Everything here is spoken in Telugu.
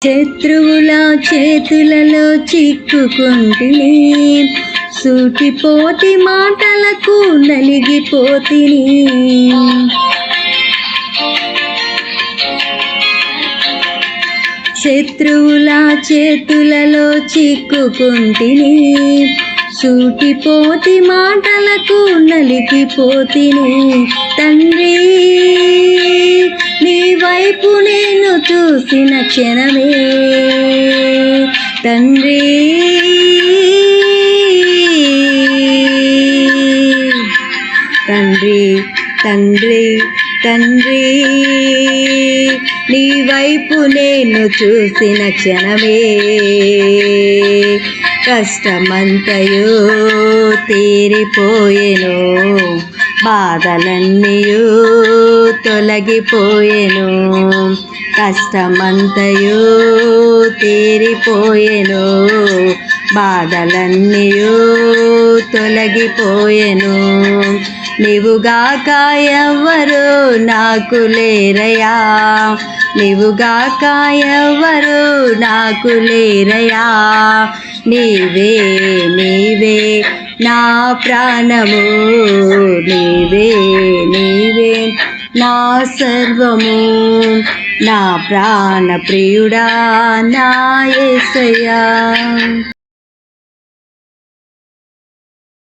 శత్రువుల చేతులలో చిక్కుకుంటిని, సూటిపోటి మాటలకు నలిగిపోతిని. శత్రువుల చేతులలో చిక్కుకుంటిని, సూటిపోటి మాటలకు నలిగిపోతిని. తండ్రి, నీ వైపు నేను చూసిన క్షణమే, తండ్రి, తండ్రి, తండ్రి, తండ్రి, నీ వైపు నేను చూసిన క్షణమే, కష్టమంతయో తీరిపోయెను, బాధలన్నీయూ తొలగిపోయెను. కష్టమంతయో తీరిపోయెను, బాధలన్నీయూ తొలగిపోయెను. నీవుగాక ఎవ్వరు నాకు లేరయ్యా, నీవుగాక ఎవ్వరు నాకు లేరయ్యా. నీవే, నీవే నా ప్రాణము, నీవే, నీవే నా సర్వము, నా ప్రాణ ప్రియుడా నా యేసయ్యా.